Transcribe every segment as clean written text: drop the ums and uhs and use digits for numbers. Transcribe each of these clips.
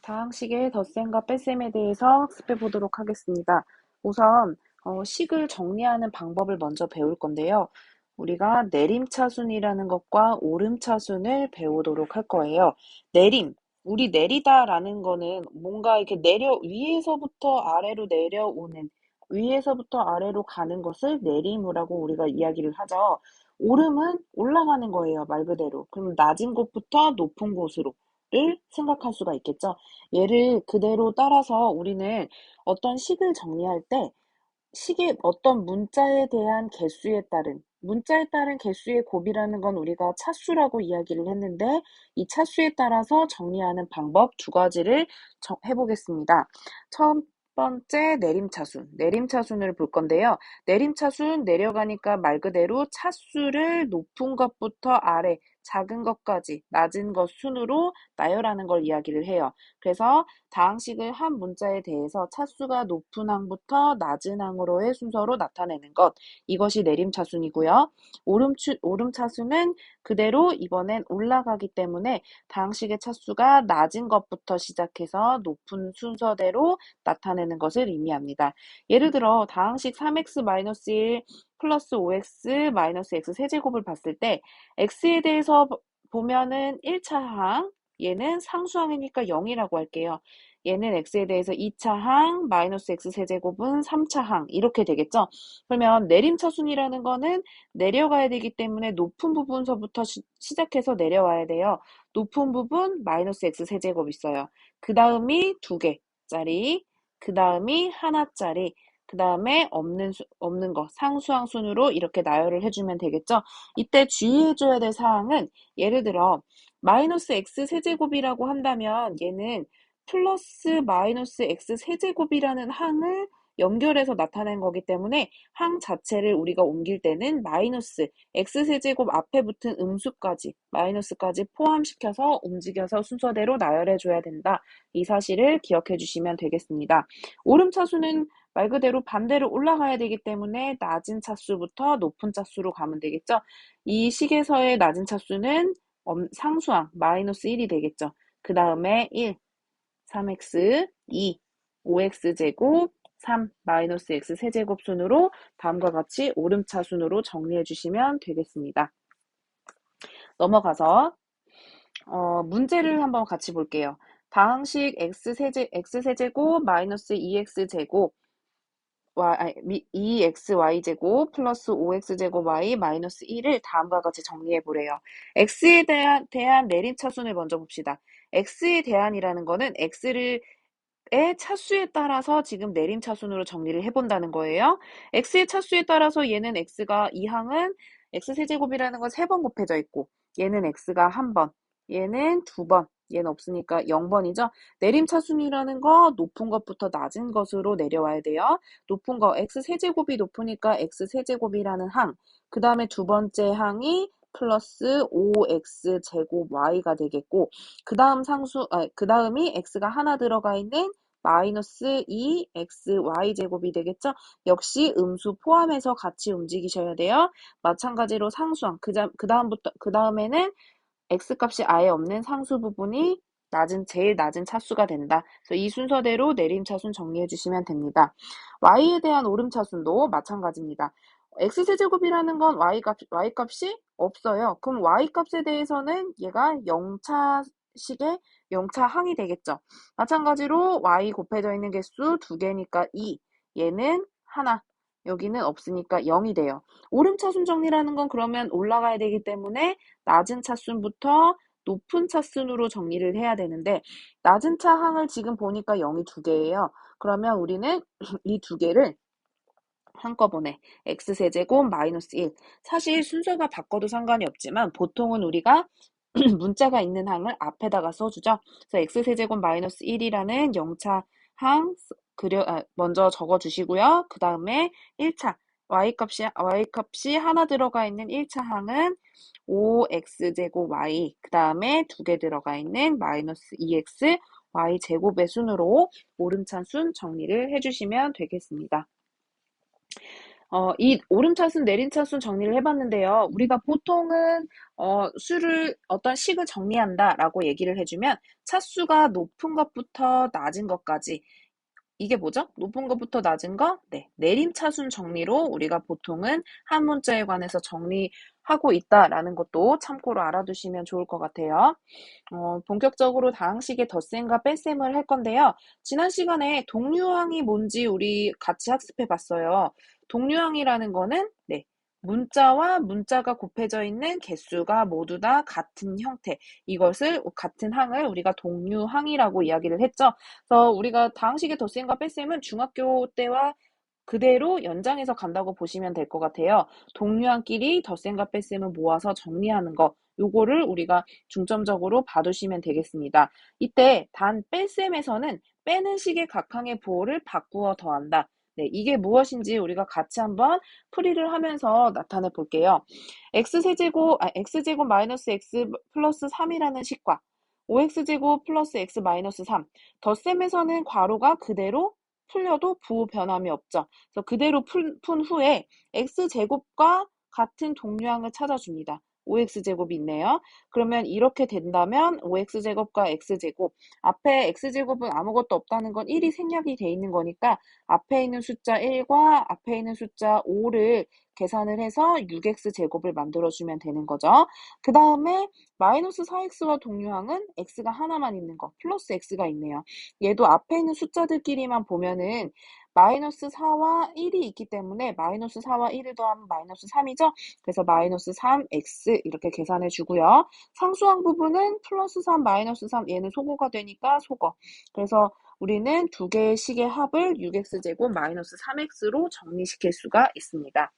다항식의 덧셈과 뺄셈에 대해서 학습해 보도록 하겠습니다. 우선 식을 정리하는 방법을 먼저 배울 건데요. 우리가 내림차순이라는 것과 오름차순을 배우도록 할 거예요. 내림, 우리 내리다라는 거는 뭔가 이렇게 위에서부터 아래로 내려오는, 위에서부터 아래로 가는 것을 내림이라고 우리가 이야기를 하죠. 오름은 올라가는 거예요, 말 그대로. 그럼 낮은 곳부터 높은 곳으로를 생각할 수가 있겠죠. 얘를 그대로 따라서 우리는 어떤 식을 정리할 때 식의 어떤 문자에 따른 개수의 곱이라는 건 우리가 차수라고 이야기를 했는데 이 차수에 따라서 정리하는 방법 두 가지를 해보겠습니다. 첫 번째 내림차순을 볼 건데요. 내림차순 내려가니까 말 그대로 차수를 높은 것부터 아래 작은 것까지 낮은 것 순으로 나열하는 걸 이야기를 해요. 그래서 다항식을 한 문자에 대해서 차수가 높은 항부터 낮은 항으로의 순서로 나타내는 것. 이것이 내림차순이고요. 오름차순은 그대로 이번엔 올라가기 때문에 다항식의 차수가 낮은 것부터 시작해서 높은 순서대로 나타내는 것을 의미합니다. 예를 들어 다항식 3x-1 플러스 5x-x 세제곱을 봤을 때 x에 대해서 보면은 1차 항, 얘는 상수항이니까 0이라고 할게요. 얘는 x에 대해서 2차 항, 마이너스 x 세제곱은 3차 항 이렇게 되겠죠. 그러면 내림차순이라는 거는 내려가야 되기 때문에 높은 부분서부터 시작해서 내려와야 돼요. 높은 부분 마이너스 x 세제곱 있어요. 그 다음이 2개짜리, 그 다음이 하나짜리, 그 다음에 없는 거 상수항 순으로 이렇게 나열을 해주면 되겠죠. 이때 주의해줘야 될 사항은 예를 들어 마이너스 x 세제곱이라고 한다면 얘는 플러스 마이너스 x 세제곱이라는 항을 연결해서 나타낸 거기 때문에 항 자체를 우리가 옮길 때는 마이너스 x 세제곱 앞에 붙은 음수까지 마이너스까지 포함시켜서 움직여서 순서대로 나열해 줘야 된다. 이 사실을 기억해 주시면 되겠습니다. 오름차수는 말 그대로 반대로 올라가야 되기 때문에 낮은 차수부터 높은 차수로 가면 되겠죠. 이 식에서의 낮은 차수는 상수항 마이너스 1이 되겠죠. 그 다음에 1, 3x, 2, 5x제곱, 3, 마이너스 x 세제곱 순으로 다음과 같이 오름차순으로 정리해 주시면 되겠습니다. 넘어가서 문제를 한번 같이 볼게요. 다항식 x세제곱 마이너스 2x제곱 2xy제곱 플러스 5x제곱 y 마이너스 1을 다음과 같이 정리해 보래요. x에 대한 내림차순을 먼저 봅시다. x에 대한이라는 거는 x의 차수에 따라서 지금 내림차순으로 정리를 해본다는 거예요. x의 차수에 따라서 얘는 x가 이 항은 x세제곱이라는 건 3번 곱해져 있고 얘는 x가 1번, 얘는 2번, 얘는 없으니까 0번이죠. 내림차순이라는 거 높은 것부터 낮은 것으로 내려와야 돼요. 높은 거 x세제곱이 높으니까 x세제곱이라는 항, 그 다음에 두 번째 항이 플러스 5x제곱 y가 되겠고 그 다음이 x가 하나 들어가 있는 마이너스 2xy제곱이 되겠죠? 역시 음수 포함해서 같이 움직이셔야 돼요. 마찬가지로 상수항, 그 다음에는 x값이 아예 없는 상수 부분이 제일 낮은 차수가 된다. 그래서 이 순서대로 내림차순 정리해 주시면 됩니다. y에 대한 오름차순도 마찬가지입니다. x세제곱이라는 건 y값이 없어요. 그럼 y값에 대해서는 얘가 0차식의 0차 항이 되겠죠. 마찬가지로 y 곱해져 있는 개수 2개니까 2, 얘는 하나, 여기는 없으니까 0이 돼요. 오름차순 정리라는 건 그러면 올라가야 되기 때문에 낮은 차순부터 높은 차순으로 정리를 해야 되는데 낮은 차 항을 지금 보니까 0이 2개예요. 그러면 우리는 이 2개를 한꺼번에 x세제곱 마이너스 1. 사실 순서가 바꿔도 상관이 없지만 보통은 우리가 문자가 있는 항을 앞에다가 써주죠. 그래서 x세제곱 마이너스 1이라는 0차 항 먼저 적어주시고요. 그 다음에 1차 y값이 하나 들어가 있는 1차 항은 5x제곱 y, 그 다음에 2개 들어가 있는 마이너스 2x y제곱의 순으로 오름차순 정리를 해주시면 되겠습니다. 이 오름차순, 내림차순 정리를 해봤는데요. 우리가 보통은 수를 어떤 식을 정리한다라고 얘기를 해주면 차수가 높은 것부터 낮은 것까지 이게 뭐죠? 높은 것부터 낮은 거? 네, 내림차순 정리로 우리가 보통은 한 문자에 관해서 정리하고 있다라는 것도 참고로 알아두시면 좋을 것 같아요. 본격적으로 다항식의 덧셈과 뺄셈을 할 건데요. 지난 시간에 동류항이 뭔지 우리 같이 학습해 봤어요. 동류항이라는 거는 네, 문자와 문자가 곱해져 있는 개수가 모두 다 같은 형태. 이것을 같은 항을 우리가 동류항이라고 이야기를 했죠. 그래서 우리가 다항식의 덧셈과 뺄셈은 중학교 때와 그대로 연장해서 간다고 보시면 될 것 같아요. 동류항끼리 덧셈과 뺄셈을 모아서 정리하는 거. 요거를 우리가 중점적으로 봐두시면 되겠습니다. 이때 단 뺄셈에서는 빼는 식의 각항의 부호를 바꾸어 더한다. 네, 이게 무엇인지 우리가 같이 한번 풀이를 하면서 나타내 볼게요. x제곱 마이너스 x 플러스 3이라는 식과 5x제곱 플러스 x 마이너스 3. 덧셈에서는 괄호가 그대로 풀려도 부호 변함이 없죠. 그래서 그대로 푼 후에 x제곱과 같은 동류항을 찾아줍니다. 5x제곱이 있네요. 그러면 이렇게 된다면 5x제곱과 x제곱 앞에 x제곱은 아무것도 없다는 건 1이 생략이 돼 있는 거니까 앞에 있는 숫자 1과 앞에 있는 숫자 5를 계산을 해서 6x제곱을 만들어주면 되는 거죠. 그 다음에 마이너스 4x와 동류항은 x가 하나만 있는 거 플러스 x가 있네요. 얘도 앞에 있는 숫자들끼리만 보면은 마이너스 4와 1이 있기 때문에 마이너스 4와 1을 더하면 마이너스 3이죠. 그래서 마이너스 3x 이렇게 계산해 주고요. 상수항 부분은 플러스 3, 마이너스 3 얘는 소거가 되니까 소거. 그래서 우리는 두 개의 식의 합을 6x제곱 마이너스 3x로 정리시킬 수가 있습니다.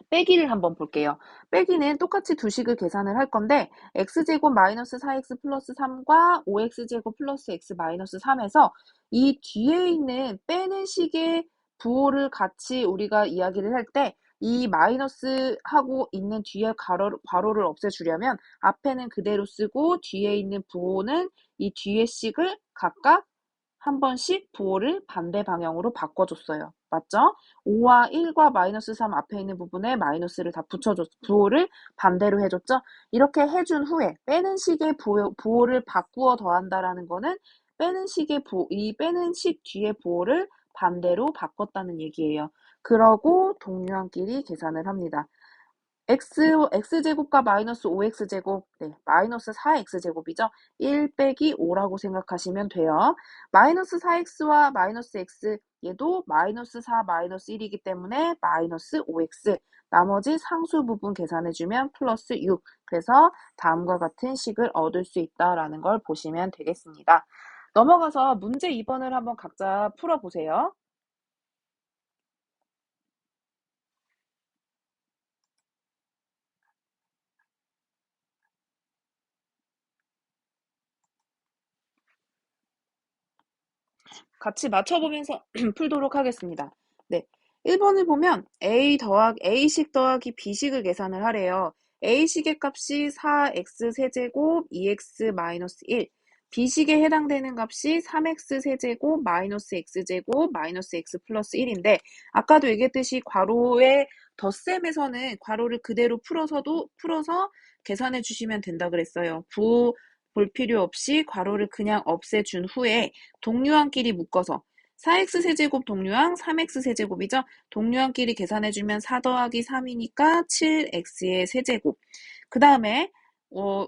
빼기를 한번 볼게요. 빼기는 똑같이 두 식을 계산을 할 건데 x제곱 마이너스 4x 플러스 3과 5x제곱 플러스 x 마이너스 3에서 이 뒤에 있는 빼는 식의 부호를 같이 우리가 이야기를 할 때 이 마이너스 하고 있는 뒤에 괄호를 없애주려면 앞에는 그대로 쓰고 뒤에 있는 부호는 이 뒤에 식을 각각 한 번씩 부호를 반대 방향으로 바꿔줬어요. 맞죠? 5와 1과 마이너스 3 앞에 있는 부분에 마이너스를 다 부호를 반대로 해줬죠? 이렇게 해준 후에 빼는 식의 부호를 바꾸어 더한다라는 거는 이 빼는 식 뒤에 부호를 반대로 바꿨다는 얘기예요. 그러고 동류항끼리 계산을 합니다. x제곱과 마이너스 5x제곱, 네, 마이너스 4x제곱이죠. 1 빼기 5라고 생각하시면 돼요. 마이너스 4x와 마이너스 x, 얘도 마이너스 4, 마이너스 1이기 때문에 마이너스 5x. 나머지 상수 부분 계산해주면 플러스 6. 그래서 다음과 같은 식을 얻을 수 있다라는 걸 보시면 되겠습니다. 넘어가서 문제 2번을 한번 각자 풀어보세요. 같이 맞춰보면서 풀도록 하겠습니다. 네. 1번을 보면 A식 더하기 B식을 계산을 하래요. A식의 값이 4x 세제곱 2x 마이너스 1. B식에 해당되는 값이 3x 세제곱 마이너스 x제곱 마이너스 x 플러스 1인데 아까도 얘기했듯이 괄호의 덧셈에서는 괄호를 그대로 풀어서 계산해 주시면 된다 그랬어요. 볼 필요 없이 괄호를 그냥 없애준 후에 동류항끼리 묶어서 4x 세제곱 동류항 3x 세제곱이죠. 동류항끼리 계산해주면 4 더하기 3이니까 7x의 세제곱. 그 다음에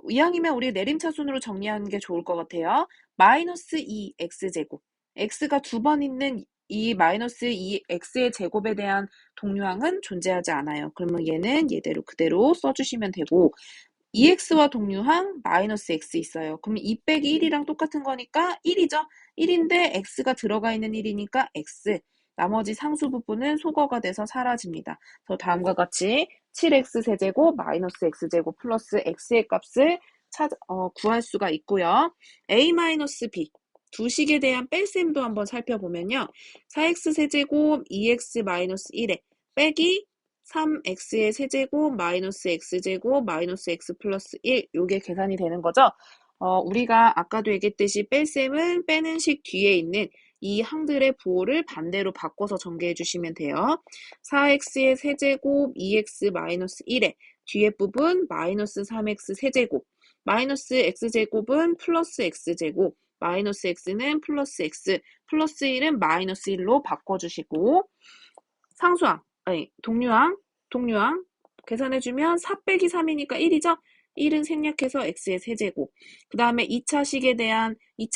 이왕이면 우리 내림차순으로 정리하는 게 좋을 것 같아요. 마이너스 2x제곱. x가 두 번 있는 이 마이너스 2x의 제곱에 대한 동류항은 존재하지 않아요. 그러면 얘는 얘대로 그대로 써주시면 되고 2x와 동류항 마이너스 x 있어요. 그럼 2 빼기 1이랑 똑같은 거니까 1이죠. 1인데 x가 들어가 있는 1이니까 x. 나머지 상수 부분은 소거가 돼서 사라집니다. 그래서 다음과 같이 7x 세제곱 마이너스 x제곱 플러스 x의 값을 구할 수가 있고요. a-b 두 식에 대한 뺄셈도 한번 살펴보면요. 4x 세제곱 2x 마이너스 1에 빼기 3x의 세제곱 마이너스 x제곱 마이너스 x 플러스 1 요게 계산이 되는 거죠. 우리가 아까도 얘기했듯이 뺄셈은 빼는 식 뒤에 있는 이 항들의 부호를 반대로 바꿔서 전개해 주시면 돼요. 4x의 세제곱 2x-1에 뒤에 부분 마이너스 3x 세제곱 마이너스 x제곱은 플러스 x제곱 마이너스 x는 플러스 x 플러스 1은 마이너스 1로 바꿔주시고 상수항, 아니 동류항 계산해주면 4 빼기 3이니까 1이죠? 1은 생략해서 x의 세제곱. 그 다음에 2차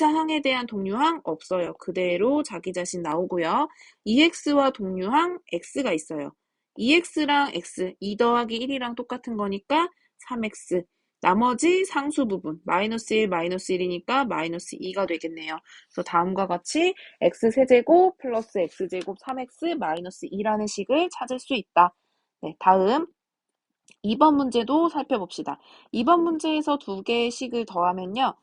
항에 대한 동류항 없어요. 그대로 자기 자신 나오고요. 2x와 동류항 x가 있어요. 2x랑 x, 2 더하기 1이랑 똑같은 거니까 3x. 나머지 상수 부분, 마이너스 1, 마이너스 1이니까 마이너스 2가 되겠네요. 그래서 다음과 같이 x세제곱 플러스 x제곱 3x 마이너스 2라는 식을 찾을 수 있다. 네, 다음 2번 문제도 살펴봅시다. 2번 문제에서 두 개의 식을 더하면요.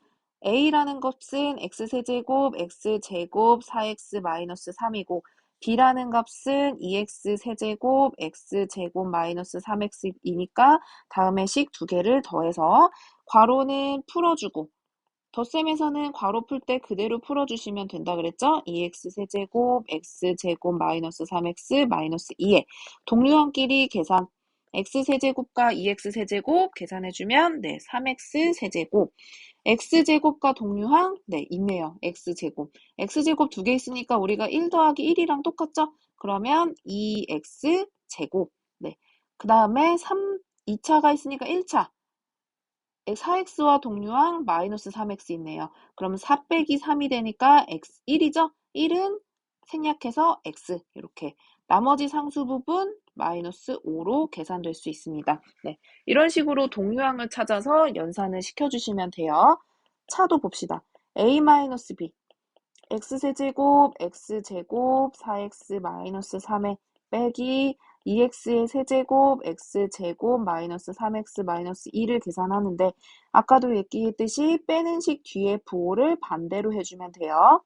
a라는 값은 x세제곱 x제곱 4x 마이너스 3이고 b라는 값은 2x세제곱 x제곱 마이너스 3x이니까 다음의 식 두 개를 더해서 괄호는 풀어주고 덧셈에서는 괄호 풀 때 그대로 풀어주시면 된다 그랬죠? 2x세제곱 x제곱 마이너스 3x 마이너스 2에 동류항끼리 계산 x세제곱과 2x세제곱 계산해주면 네 3x세제곱 x제곱과 동류항 네 있네요. x제곱 두 개 있으니까 우리가 1 더하기 1이랑 똑같죠? 그러면 2x제곱 네. 그 다음에 2차가 있으니까 1차 4x와 동류항 마이너스 3x 있네요. 그럼 4 빼기 3이 되니까 x 1이죠? 1은 생략해서 x 이렇게 나머지 상수 부분 마이너스 5로 계산될 수 있습니다. 네, 이런 식으로 동류항을 찾아서 연산을 시켜주시면 돼요. 차도 봅시다. a-b x세제곱 x제곱 4x 마이너스 3에 빼기 2x의 세제곱 x제곱 마이너스 3x 마이너스 2를 계산하는데 아까도 얘기했듯이 빼는 식 뒤에 부호를 반대로 해주면 돼요.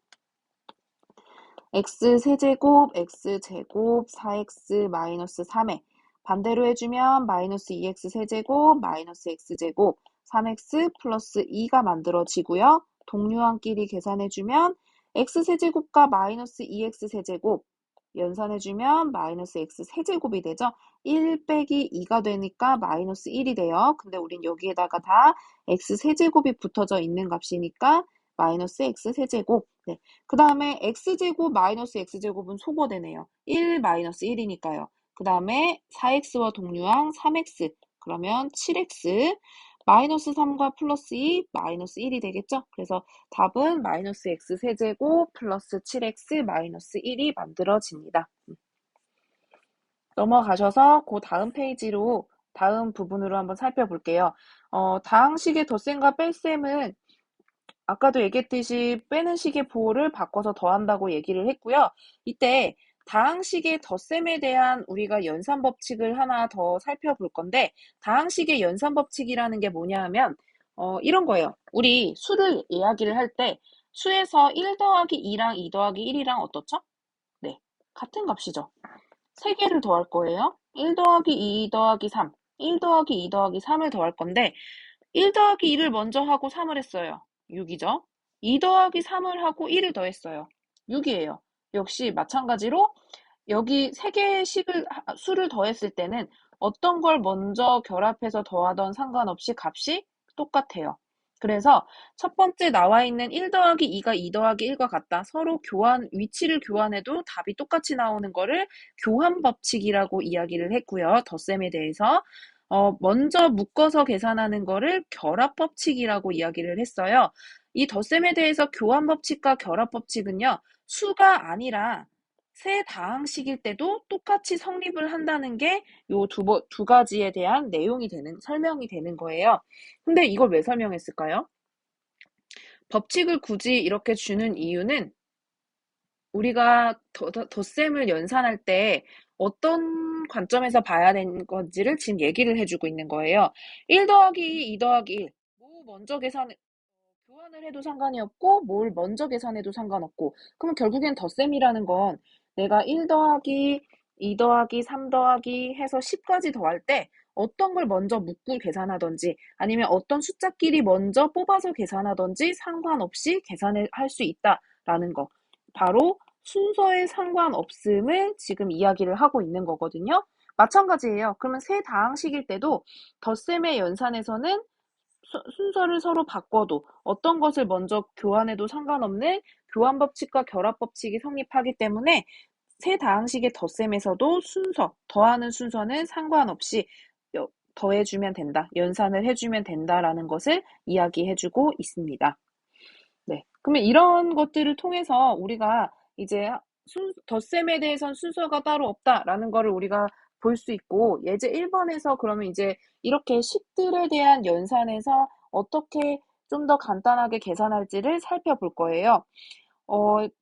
x세제곱 x제곱 4x 마이너스 3에 반대로 해주면 마이너스 2x 세제곱 마이너스 x제곱 3x 플러스 2가 만들어지고요. 동류항끼리 계산해주면 x세제곱과 마이너스 2x 세제곱 연산해주면 마이너스 x 세제곱이 되죠. 1 빼기 2가 되니까 마이너스 1이 돼요. 근데 우린 여기에다가 다 x 세제곱이 붙어져 있는 값이니까 마이너스 x 세제곱. 네. 그 다음에 x제곱 마이너스 x제곱은 소거되네요. 1 마이너스 1이니까요. 그 다음에 4x와 동류항 3x 그러면 7x 마이너스 3과 플러스 2 마이너스 1이 되겠죠? 그래서 답은 마이너스 x 세제곱 플러스 7x 마이너스 1이 만들어집니다. 넘어가셔서 그 다음 페이지로 다음 부분으로 한번 살펴볼게요. 다항식의 덧셈과 뺄셈은 아까도 얘기했듯이 빼는 식의 부호를 바꿔서 더한다고 얘기를 했고요. 이때 다항식의 덧셈에 대한 우리가 연산법칙을 하나 더 살펴볼 건데 다항식의 연산법칙이라는 게 뭐냐 하면 이런 거예요. 우리 수를 이야기를 할 때 수에서 1 더하기 2랑 2 더하기 1이랑 어떻죠? 네, 같은 값이죠. 3개를 더할 거예요. 1 더하기 2 더하기 3, 1 더하기 2 더하기 3을 더할 건데 1 더하기 2를 먼저 하고 3을 했어요. 6이죠. 2 더하기 3을 하고 1을 더했어요. 6이에요. 역시 마찬가지로 여기 3개의 수를 더했을 때는 어떤 걸 먼저 결합해서 더하던 상관없이 값이 똑같아요. 그래서 첫 번째 나와 있는 1 더하기 2가 2 더하기 1과 같다. 서로 위치를 교환해도 답이 똑같이 나오는 거를 교환법칙이라고 이야기를 했고요. 덧셈에 대해서. 먼저 묶어서 계산하는 거를 결합법칙이라고 이야기를 했어요. 이 덧셈에 대해서 교환법칙과 결합법칙은요, 수가 아니라 세 다항식일 때도 똑같이 성립을 한다는 게 요 두 가지에 대한 설명이 되는 거예요. 근데 이걸 왜 설명했을까요? 법칙을 굳이 이렇게 주는 이유는 우리가 덧셈을 연산할 때 어떤 관점에서 봐야 되는 건지를 지금 얘기를 해주고 있는 거예요. 1 더하기 2 더하기 1. 뭐 먼저 교환을 해도 상관이 없고 뭘 먼저 계산해도 상관없고 그러면 결국엔 덧셈이라는 건 내가 1 더하기 2 더하기 3 더하기 해서 10까지 더할 때 어떤 걸 먼저 묶고 계산하든지 아니면 어떤 숫자끼리 먼저 뽑아서 계산하든지 상관없이 계산을 할 수 있다라는 거. 바로 순서에 상관없음을 지금 이야기를 하고 있는 거거든요. 마찬가지예요. 그러면 세 다항식일 때도 덧셈의 연산에서는 순서를 서로 바꿔도 어떤 것을 먼저 교환해도 상관없는 교환 법칙과 결합 법칙이 성립하기 때문에 세 다항식의 덧셈에서도 더하는 순서는 상관없이 더해주면 된다, 연산을 해주면 된다라는 것을 이야기해주고 있습니다. 네. 그러면 이런 것들을 통해서 우리가 이제 덧셈에 대해서는 순서가 따로 없다라는 거를 우리가 볼 수 있고, 예제 1번에서 그러면 이제 이렇게 식들에 대한 연산에서 어떻게 좀 더 간단하게 계산할지를 살펴볼 거예요.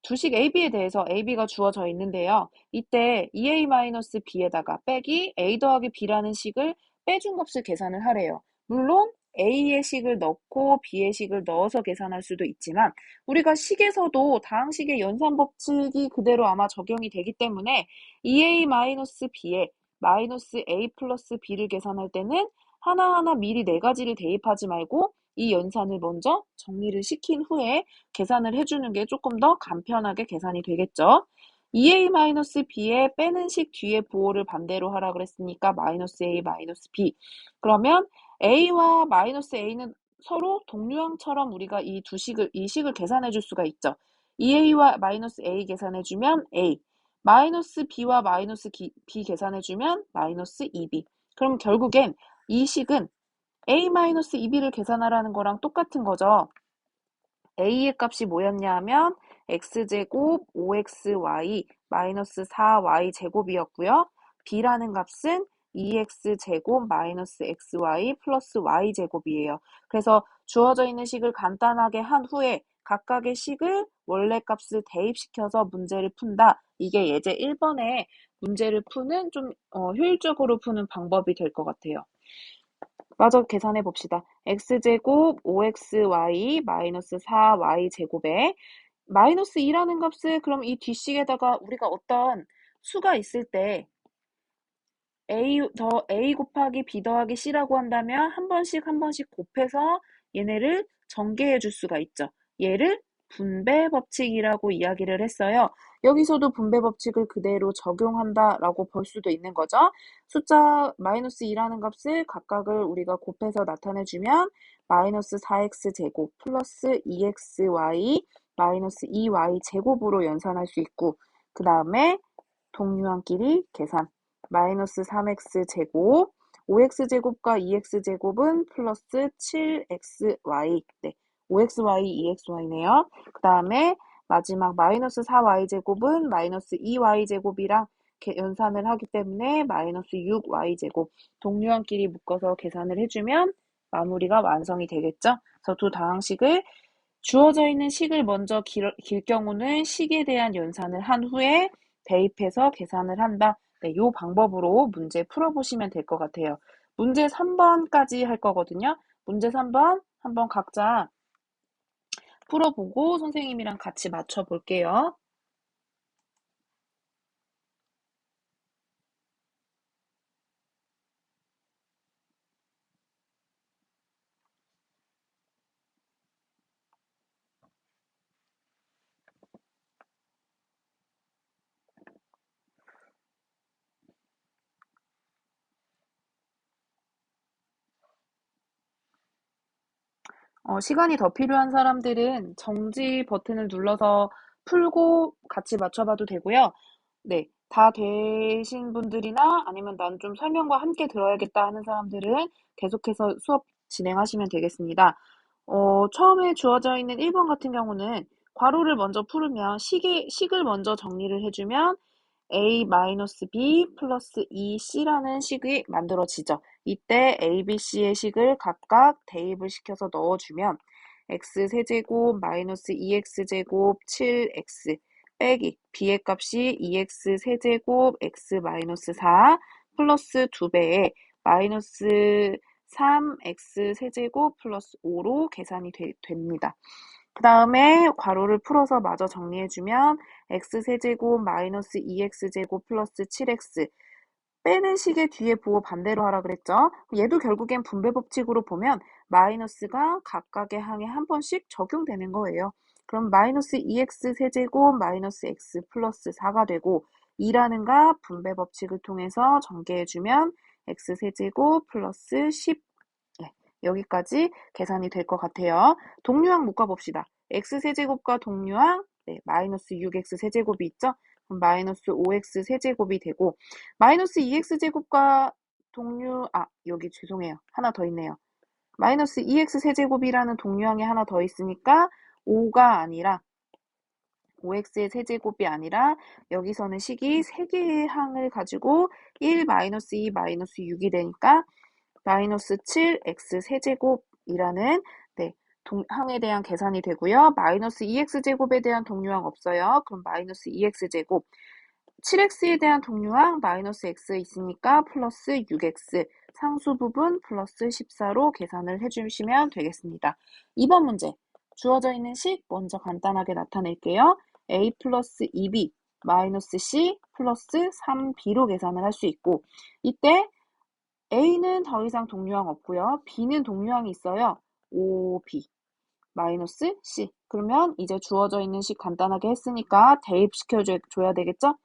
두식 AB에 대해서 AB가 주어져 있는데요. 이때 2A-B에다가 빼기 A 더하기 B라는 식을 빼준 값을 계산을 하래요. 물론 A의 식을 넣고 B의 식을 넣어서 계산할 수도 있지만 우리가 식에서도 다항식의 연산 법칙이 그대로 아마 적용이 되기 때문에 2A-B에 마이너스 A 플러스 B를 계산할 때는 하나하나 미리 네 가지를 대입하지 말고 이 연산을 먼저 정리를 시킨 후에 계산을 해주는 게 조금 더 간편하게 계산이 되겠죠. 2A-B에 빼는 식 뒤에 부호를 반대로 하라 그랬으니까 마이너스 A, 마이너스 B. 그러면 A와 마이너스 A는 서로 동류항처럼 우리가 이 식을 계산해 줄 수가 있죠. 2A와 마이너스 A 계산해 주면 A, 마이너스 B와 마이너스 B 계산해 주면 마이너스 2B. 그럼 결국엔 이 식은 A-2B를 계산하라는 거랑 똑같은 거죠. A의 값이 뭐였냐 하면 x제곱 5xy 마이너스 4y 제곱이었고요. B라는 값은 2x제곱 마이너스 xy 플러스 y 제곱이에요. 그래서 주어져 있는 식을 간단하게 한 후에 각각의 식을 원래 값을 대입시켜서 문제를 푼다. 이게 예제 1번에 문제를 푸는 좀 효율적으로 푸는 방법이 될 것 같아요. 마저 계산해 봅시다. x제곱 5xy 마이너스 4y 제곱에 마이너스 2라는 값을 그럼 이 뒷식에다가 우리가 어떤 수가 있을 때 A 곱하기 B 더하기 C라고 한다면 한 번씩 곱해서 얘네를 전개해 줄 수가 있죠. 얘를 분배 법칙이라고 이야기를 했어요. 여기서도 분배 법칙을 그대로 적용한다라고 볼 수도 있는 거죠. 숫자 마이너스 2라는 값을 각각을 우리가 곱해서 나타내주면 마이너스 4x 제곱 플러스 2xy 마이너스 2y 제곱으로 연산할 수 있고, 그 다음에 동류항끼리 계산. 마이너스 3x제곱, 5x제곱과 2x제곱은 플러스 7xy, 네, 5xy, 2xy네요. 그 다음에 마지막 마이너스 4y제곱은 마이너스 2y제곱이랑 연산을 하기 때문에 마이너스 6y제곱, 동류항끼리 묶어서 계산을 해주면 마무리가 완성이 되겠죠. 그래서 두 다항식을 주어져 있는 식을 먼저 길 경우는 식에 대한 연산을 한 후에 대입해서 계산을 한다. 네, 이 방법으로 문제 풀어보시면 될 것 같아요. 문제 3번까지 할 거거든요. 문제 3번 한번 각자 풀어보고 선생님이랑 같이 맞춰볼게요. 시간이 더 필요한 사람들은 정지 버튼을 눌러서 풀고 같이 맞춰봐도 되고요. 네, 다 되신 분들이나 아니면 난 좀 설명과 함께 들어야겠다 하는 사람들은 계속해서 수업 진행하시면 되겠습니다. 처음에 주어져 있는 1번 같은 경우는 괄호를 먼저 풀으면 식을 먼저 정리를 해주면 A-B 플러스 2C라는 식이 만들어지죠. 이때 A, B, C의 식을 각각 대입을 시켜서 넣어주면 x세제곱 마이너스 2x제곱 7x 빼기 B의 값이 2x세제곱 x 마이너스 4 플러스 2배에 마이너스 3x세제곱 플러스 5로 계산이 됩니다. 그 다음에 괄호를 풀어서 마저 정리해주면 x세제곱 마이너스 2x제곱 플러스 7x 빼는 식의 뒤에 부호 반대로 하라 그랬죠. 얘도 결국엔 분배 법칙으로 보면 마이너스가 각각의 항에 한 번씩 적용되는 거예요. 그럼 마이너스 2x 세제곱 마이너스 x 플러스 4가 되고 2라는 값 분배 법칙을 통해서 전개해주면 x 세제곱 플러스 10 네, 여기까지 계산이 될 것 같아요. 동류항 묶어봅시다. x 세제곱과 동류항 마이너스 6x 세제곱이 있죠? 그럼 마이너스 5x 세제곱이 되고 마이너스 2x 제곱과 여기 죄송해요. 하나 더 있네요. 마이너스 2x 세제곱이라는 동류항이 하나 더 있으니까 5가 아니라 5x의 세제곱이 아니라 여기서는 식이 3개의 항을 가지고 1, 마이너스 2, 마이너스 6이 되니까 마이너스 7x 세제곱이라는 항에 대한 계산이 되고요. 마이너스 2x 제곱에 대한 동류항 없어요. 그럼 마이너스 2x 제곱 7x에 대한 동류항 마이너스 x 있으니까 플러스 6x 상수 부분 플러스 14로 계산을 해주시면 되겠습니다. 2번 문제 주어져 있는 식 먼저 간단하게 나타낼게요. a 플러스 2b 마이너스 c 플러스 3b로 계산을 할 수 있고 이때 a는 더 이상 동류항 없고요. b는 동류항이 있어요. 5b 마이너스 c 그러면 이제 주어져 있는 식 간단하게 했으니까 대입시켜줘야 되겠죠?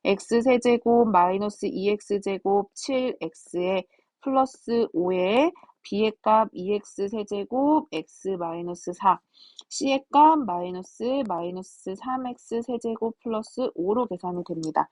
x세제곱 마이너스 2x제곱 7x에 플러스 5에 b의 값 2x세제곱 x 마이너스 4 c의 값 마이너스 3x세제곱 플러스 5로 계산이 됩니다.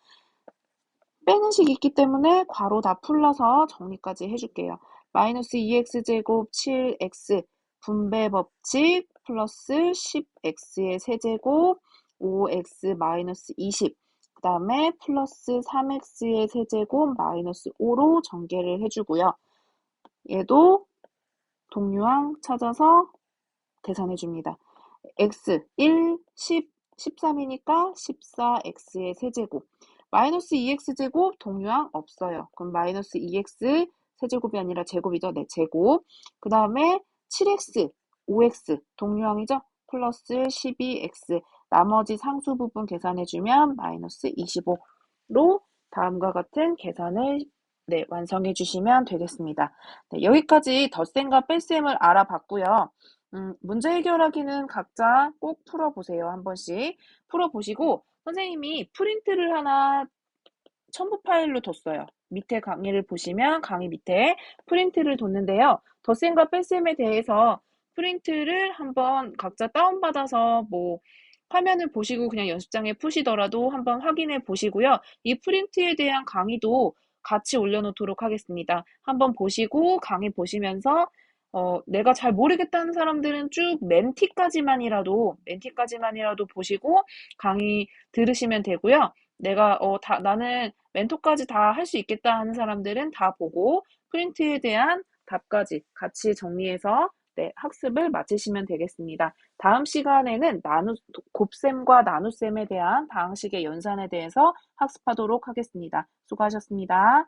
빼는 식이 있기 때문에 괄호 다 풀러서 정리까지 해줄게요. 마이너스 2x제곱 7x 분배 법칙 플러스 10x의 세제곱 5x 마이너스 20 그 다음에 플러스 3x의 세제곱 마이너스 5로 전개를 해주고요. 얘도 동류항 찾아서 계산해줍니다. x 1, 10, 13이니까 14x의 세제곱 마이너스 2x제곱 동류항 없어요. 그럼 마이너스 2x 세제곱이 아니라 제곱이죠. 네, 제곱. 그 다음에 7x, 5x 동류항이죠. 플러스 12x 나머지 상수 부분 계산해주면 마이너스 25로 다음과 같은 계산을 완성해 주시면 되겠습니다. 네, 여기까지 덧셈과 뺄셈을 알아봤고요. 문제 해결하기는 각자 꼭 풀어보세요. 한 번씩 풀어보시고 선생님이 프린트를 하나 첨부 파일로 뒀어요. 밑에 강의를 보시면 강의 밑에 프린트를 뒀는데요. 덧셈과 뺄셈에 대해서 프린트를 한번 각자 다운받아서 화면을 보시고 그냥 연습장에 푸시더라도 한번 확인해 보시고요. 이 프린트에 대한 강의도 같이 올려놓도록 하겠습니다. 한번 보시고 강의 보시면서 내가 잘 모르겠다는 사람들은 쭉 멘티까지만이라도 보시고 강의 들으시면 되고요. 나는 멘토까지 다 할 수 있겠다 하는 사람들은 다 보고 프린트에 대한 답까지 같이 정리해서 학습을 마치시면 되겠습니다. 다음 시간에는 곱셈과 나눗셈에 대한 방식의 연산에 대해서 학습하도록 하겠습니다. 수고하셨습니다.